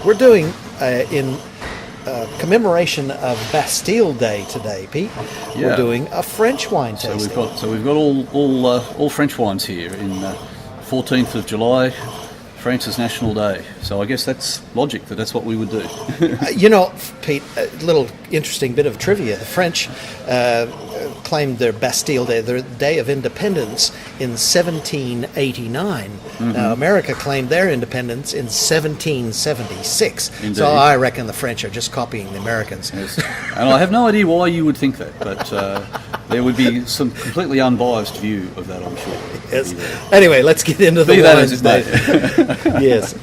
we're doing in commemoration of Bastille Day today, Pete. Yeah. We're doing a French wine tasting. So we've got all French wines here in 14th of July, France's National Day. So I guess that's logic that's what we would do. Pete, a little interesting bit of trivia. The French claimed their Bastille Day, their Day of Independence, in 1789. Mm-hmm. Now, America claimed their independence in 1776. Indeed. So I reckon the French are just copying the Americans. Yes. And I have no idea why you would think that, but there would be some completely unbiased view of that, I'm sure. Yes. Anyway, let's get into the wines. Yes.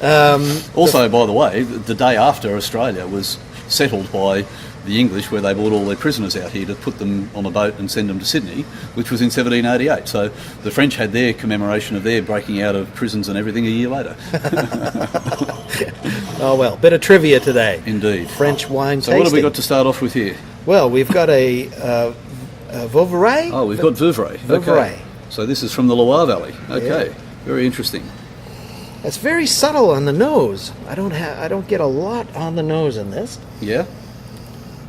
Also, by the way, the day after Australia was settled by the English, where they brought all their prisoners out here to put them on a boat and send them to Sydney, which was in 1788. So the French had their commemoration of their breaking out of prisons and everything a year later. Oh, well, bit of trivia today. Indeed. French wine tasting. So what have we got to start off with here? Well, we've got a Vouvray. Oh, we've got Vouvray. Vouvray. Okay. So this is from the Loire Valley. Okay, yeah. Very interesting. It's very subtle on the nose. I don't get a lot on the nose in this. Yeah.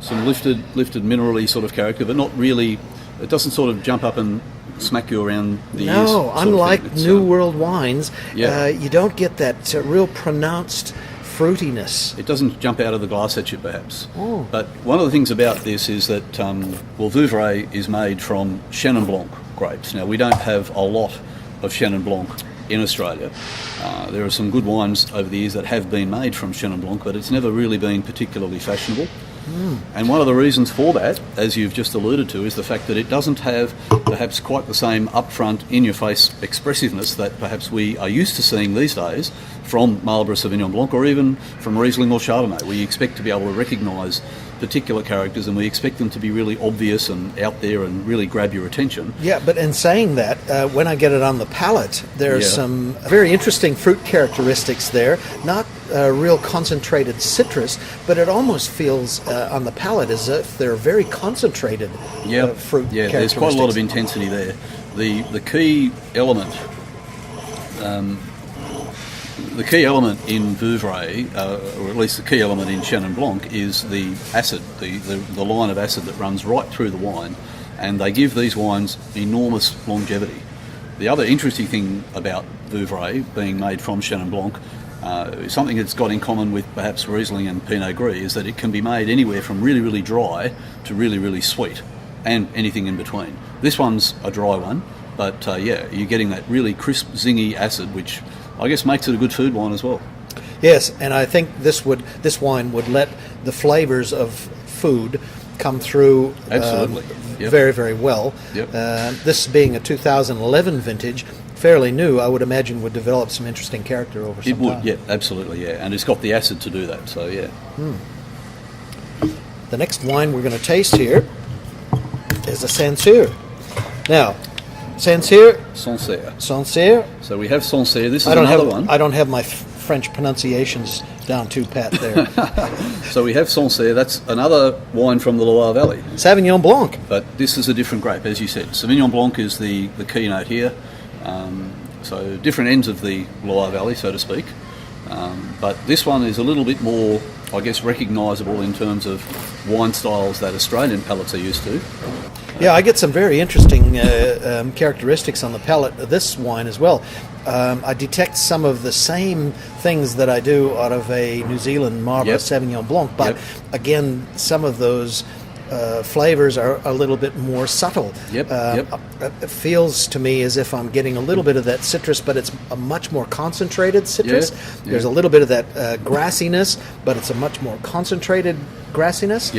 Some lifted minerally sort of character, but not really. It doesn't sort of jump up and smack you around the ears. No, unlike New World wines, you don't get that real pronounced fruitiness. It doesn't jump out of the glass at you, perhaps. Oh. But one of the things about this is that, Vouvray is made from Chenin Blanc grapes. Now, we don't have a lot of Chenin Blanc in Australia. There are some good wines over the years that have been made from Chenin Blanc, but it's never really been particularly fashionable. And one of the reasons for that, as you've just alluded to, is the fact that it doesn't have perhaps quite the same upfront, in-your-face expressiveness that perhaps we are used to seeing these days from Marlborough Sauvignon Blanc or even from Riesling or Chardonnay. We expect to be able to recognise particular characters, and we expect them to be really obvious and out there and really grab your attention. Yeah, but in saying that, when I get it on the palate, there are some very interesting fruit characteristics there. Not real concentrated citrus, but it almost feels on the palate as if they're very concentrated fruit characteristics. Yeah, there's quite a lot of intensity there. The key element... The key element in Vouvray, or at least the key element in Chenin Blanc, is the acid, the line of acid that runs right through the wine, and they give these wines enormous longevity. The other interesting thing about Vouvray being made from Chenin Blanc, something that's got in common with perhaps Riesling and Pinot Gris, is that it can be made anywhere from really, really dry to really, really sweet, and anything in between. This one's a dry one, but you're getting that really crisp, zingy acid, which I guess makes it a good food wine as well. Yes, and I think this wine would let the flavours of food come through absolutely very, very well. Yep. This being a 2011 vintage, fairly new, I would imagine would develop some interesting character over some time. It would, yeah, absolutely, yeah. And it's got the acid to do that, so yeah. The next wine we're going to taste here is a Sancerre. Now, Sancerre. So we have Sancerre. This is another one. I don't have my French pronunciations down too pat there. So we have Sancerre. That's another wine from the Loire Valley. Sauvignon Blanc. But this is a different grape, as you said. Sauvignon Blanc is the keynote here. So different ends of the Loire Valley, so to speak. But this one is a little bit more, I guess, recognisable in terms of wine styles that Australian palates are used to. Yeah, I get some very interesting characteristics on the palate of this wine as well. I detect some of the same things that I do out of a New Zealand Marlborough Sauvignon Blanc, but again, some of those flavors are a little bit more subtle. It feels to me as if I'm getting a little bit of that citrus, but it's a much more concentrated citrus. There's a little bit of that grassiness, but it's a much more concentrated grassiness.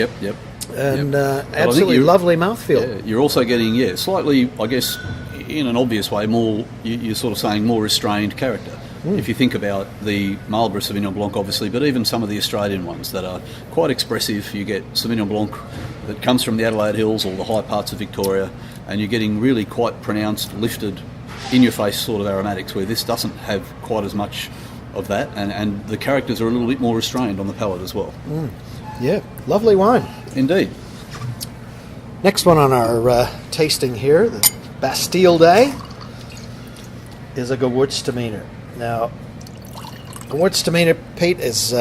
And absolutely lovely mouthfeel. Yeah, you're also getting, slightly, I guess, in an obvious way, more, you're sort of saying more restrained character. If you think about the Marlborough Sauvignon Blanc, obviously, but even some of the Australian ones that are quite expressive. You get Sauvignon Blanc that comes from the Adelaide Hills or the high parts of Victoria, and you're getting really quite pronounced, lifted, in-your-face sort of aromatics, where this doesn't have quite as much of that, and the characters are a little bit more restrained on the palate as well. Yeah, lovely wine. Indeed. Next one on our tasting here, the Bastille Day, is a Gewürztraminer. Now, Gewürztraminer, Pete, is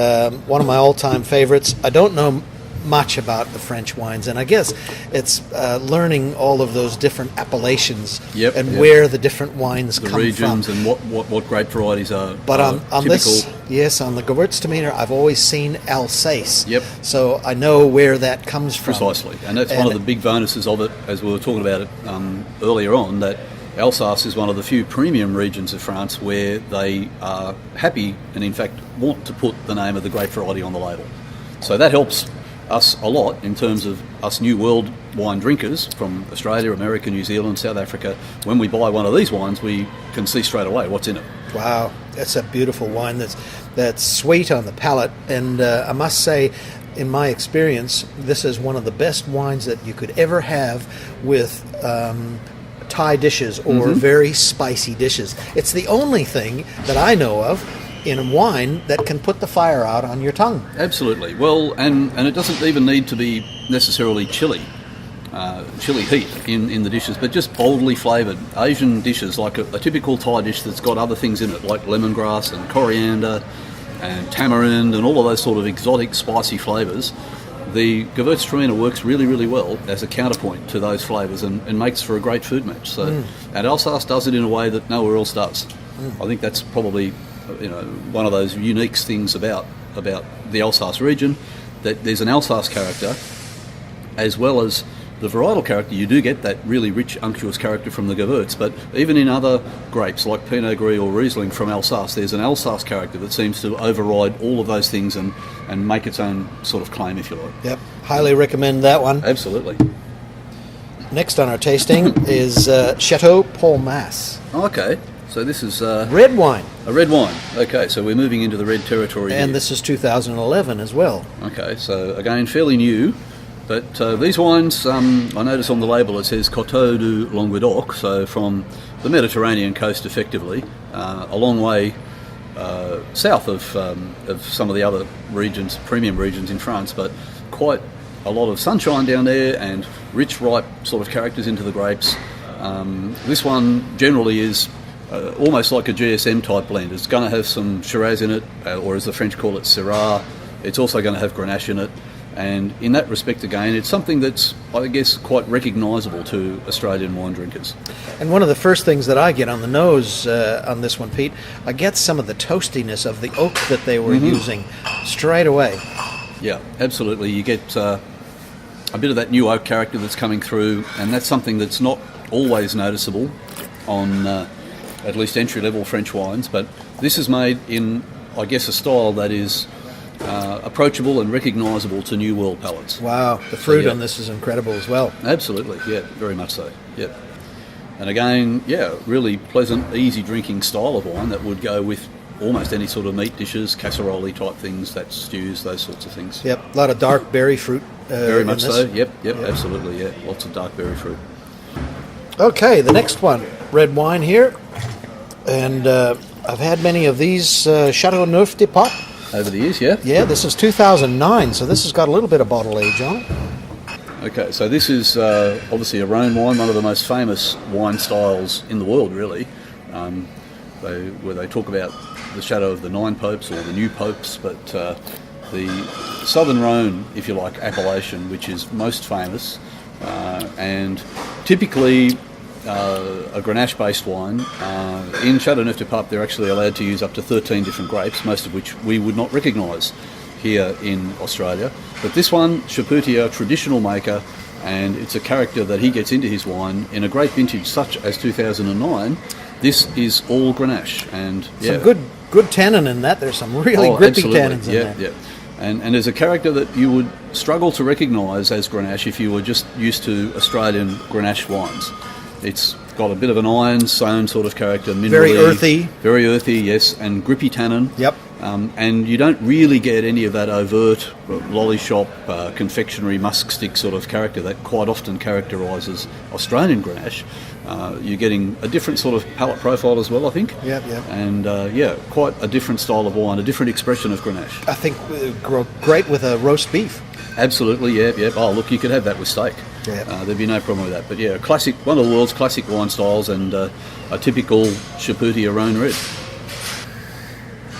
one of my all-time favorites. I don't know much about the French wines, and I guess it's learning all of those different appellations where the different wines come from. The regions and what grape varieties are But on typical. this, yes, on the Gewürztraminer, I've always seen Alsace. Yep. So I know where that comes from. Precisely. And that's one of the big bonuses of it, as we were talking about it earlier on, that Alsace is one of the few premium regions of France where they are happy and, in fact, want to put the name of the grape variety on the label. So that helps us a lot in terms of us New World wine drinkers from Australia, America, New Zealand, South Africa. When we buy one of these wines, we can see straight away what's in it. Wow, that's a beautiful wine that's sweet on the palate, and I must say, in my experience, this is one of the best wines that you could ever have with Thai dishes or very spicy dishes. It's the only thing that I know of in wine that can put the fire out on your tongue. Absolutely. Well, and it doesn't even need to be necessarily chili heat in the dishes, but just boldly flavoured Asian dishes, like a typical Thai dish that's got other things in it, like lemongrass and coriander and tamarind and all of those sort of exotic spicy flavours. The Gewürztraminer works really, really well as a counterpoint to those flavours and makes for a great food match. So, and Alsace does it in a way that nowhere else does. I think that's probably one of those unique things about the Alsace region, that there's an Alsace character as well as the varietal character. You do get that really rich, unctuous character from the Gewürz, but even in other grapes like Pinot Gris or Riesling from Alsace, there's an Alsace character that seems to override all of those things and make its own sort of claim, if you like. Yep, highly recommend that one. Absolutely. Next on our tasting is Chateau Paul Mas. Okay. So this is red wine. A red wine. Okay, so we're moving into the red territory and here. This is 2011 as well. Okay, so again, fairly new. But these wines, I notice on the label it says Coteau du Languedoc, so from the Mediterranean coast effectively, a long way south of some of the other regions, premium regions in France, but quite a lot of sunshine down there and rich, ripe sort of characters into the grapes. This one generally is almost like a GSM type blend. It's going to have some Shiraz in it, or as the French call it, Syrah. It's also going to have Grenache in it. And in that respect, again, it's something that's, I guess, quite recognisable to Australian wine drinkers. And one of the first things that I get on the nose on this one, Pete, I get some of the toastiness of the oak that they were using straight away. Yeah, absolutely. You get a bit of that new oak character that's coming through, and that's something that's not always noticeable on at least entry-level French wines, but this is made in, I guess, a style that is approachable and recognisable to New World palates. Wow, the fruit on this is incredible as well. Absolutely, yeah, very much so, yep. And again, yeah, really pleasant, easy drinking style of wine that would go with almost any sort of meat dishes, casserole type things, that stews, those sorts of things. Yep, a lot of dark berry fruit. Very much so, yep, absolutely, yeah, lots of dark berry fruit. Okay, the next one, red wine here. And I've had many of these Chateauneur-du-Pape. Over the years, yeah? Yeah, this is 2009, so this has got a little bit of bottle age on it. Okay, so this is obviously a Rhone wine, one of the most famous wine styles in the world, really, where they talk about the shadow of the nine popes or the new popes, but the Southern Rhone, if you like, appellation, which is most famous, and typically a Grenache-based wine. In Chateauneur-du-Pape, they're actually allowed to use up to 13 different grapes, most of which we would not recognise here in Australia. But this one, Chapoutier, traditional maker, and it's a character that he gets into his wine in a great vintage such as 2009. This is all Grenache, and some good tannin in that. There's some really grippy tannins in there. Yeah. And there's a character that you would struggle to recognise as Grenache if you were just used to Australian Grenache wines. It's got a bit of an iron sown sort of character, minerally, very earthy, yes, and grippy tannin. Yep. And you don't really get any of that overt lolly shop, confectionery, musk stick sort of character that quite often characterises Australian Grenache. You're getting a different sort of palate profile as well, I think. Yep. And quite a different style of wine, a different expression of Grenache. I think great with a roast beef. Absolutely, yeah. Oh, look, you could have that with steak. Yeah. There'd be no problem with that. But yeah, classic, one of the world's classic wine styles, and a typical Chapoutier Rhone red.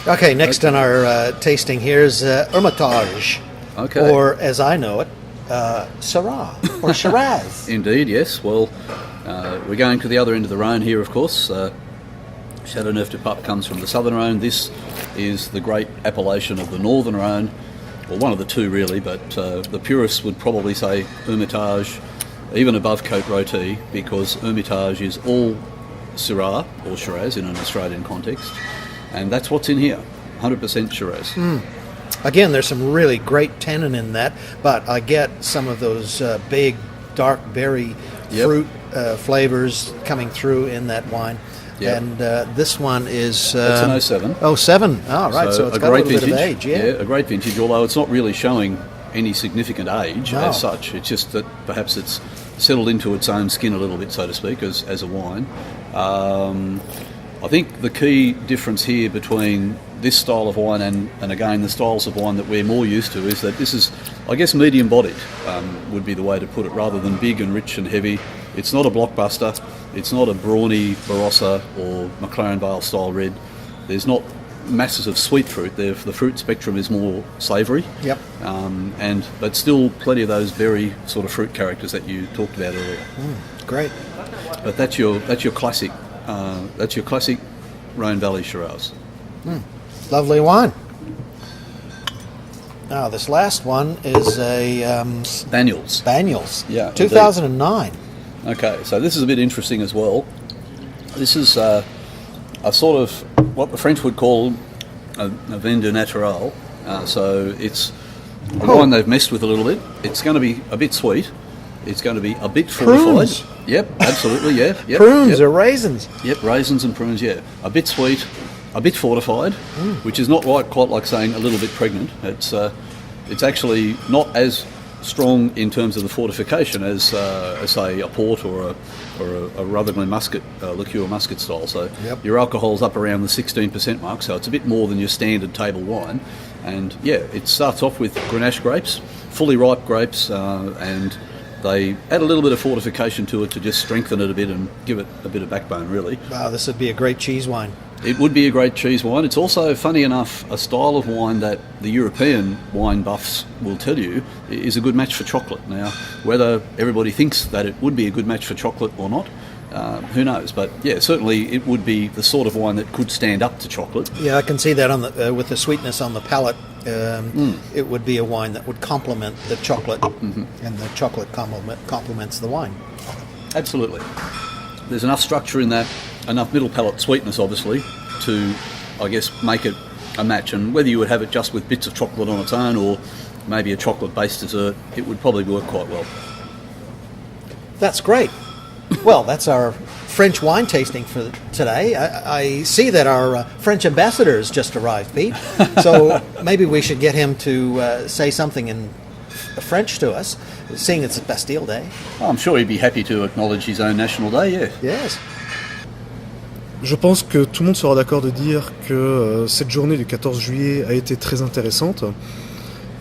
Okay, next on our tasting here is Hermitage, Okay. or as I know it, Syrah or Shiraz. Indeed, yes. Well, we're going to the other end of the Rhone here, of course. Chateauneur-du-Pape comes from the southern Rhone. This is the great appellation of the northern Rhone, well, one of the two really, but the purists would probably say Hermitage, even above Côte Rôtie, because Hermitage is all Syrah or Shiraz in an Australian context, and that's what's in here, 100% Shiraz. Again, there's some really great tannin in that, but I get some of those big, dark berry fruit flavors coming through in that wine. Yep. And this one is... It's an 07. 07, oh, right, so it's got a little bit of age, yeah. A great vintage, although it's not really showing any significant age No. as such. It's just that perhaps it's settled into its own skin a little bit, so to speak, as a wine. I think the key difference here between this style of wine and again the styles of wine that we're more used to is that this is, I guess, medium-bodied would be the way to put it, rather than big and rich and heavy. It's not a blockbuster. It's not a brawny Barossa or McLaren Vale style red. There's not masses of sweet fruit. The fruit spectrum is more savoury. Yep. But still plenty of those berry sort of fruit characters that you talked about earlier. Great. But that's your classic. That's your classic Rhone Valley Shiraz. Lovely wine. Now, this last one is a Daniels. Yeah, 2009. Okay, so this is a bit interesting as well. This is a sort of what the French would call a vin de naturel. So it's a wine they've messed with a little bit. It's going to be a bit sweet. It's going to be a bit fortified. Prunes. Yep, absolutely, yeah. Yep, Prunes yep. or raisins. Yep, raisins and prunes, yeah. A bit sweet, a bit fortified, which is not quite like saying a little bit pregnant. It's actually not as strong in terms of the fortification as say a port or a Rutherglen muscat, liqueur muscat style. So your alcohol's up around the 16% mark, so it's a bit more than your standard table wine. And yeah, it starts off with Grenache grapes, fully ripe grapes, and they add a little bit of fortification to it to just strengthen it a bit and give it a bit of backbone, really. Wow, this would be a great cheese wine. It would be a great cheese wine. It's also, funny enough, a style of wine that the European wine buffs will tell you is a good match for chocolate. Now, whether everybody thinks that it would be a good match for chocolate or not, who knows? But yeah, certainly it would be the sort of wine that could stand up to chocolate. Yeah, I can see that on the with the sweetness on the palate. It would be a wine that would complement the chocolate, and the chocolate complements the wine. Absolutely. There's enough structure in that, enough middle palate sweetness, obviously, to, I guess, make it a match. And whether you would have it just with bits of chocolate on its own or maybe a chocolate-based dessert, it would probably work quite well. That's great. Well, that's our French wine tasting for today. I see that our French ambassador has just arrived, Pete. So maybe we should get him to say something in French to us, seeing it's Bastille Day. Oh, I'm sure he'd be happy to acknowledge his own national day, yeah. Yes. Je pense que tout le monde sera d'accord de dire que cette journée du 14 juillet a été très intéressante,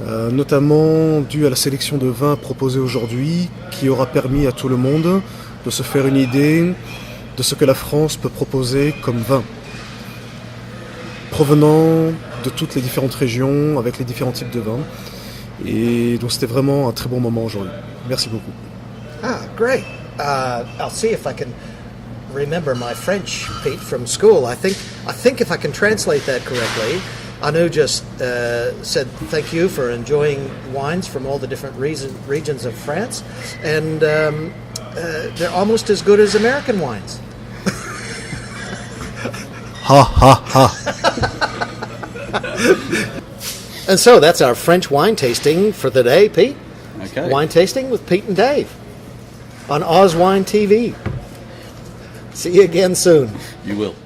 notamment due à la sélection de vins proposés aujourd'hui, qui aura permis à tout le monde de se faire une idée de ce que la France peut proposer comme vin, provenant de toutes les différentes régions, avec les différents types de vins. Et donc c'était vraiment un très bon moment aujourd'hui. Merci beaucoup. Ah, great. I'll see if I can remember my French, Pete, from school. I think if I can translate that correctly, Anu just said thank you for enjoying wines from all the different regions of France, and they're almost as good as American wines. Ha ha ha. And so that's our French wine tasting for the day, Pete. Okay. Wine tasting with Pete and Dave on OzwineTv. See you again soon. You will.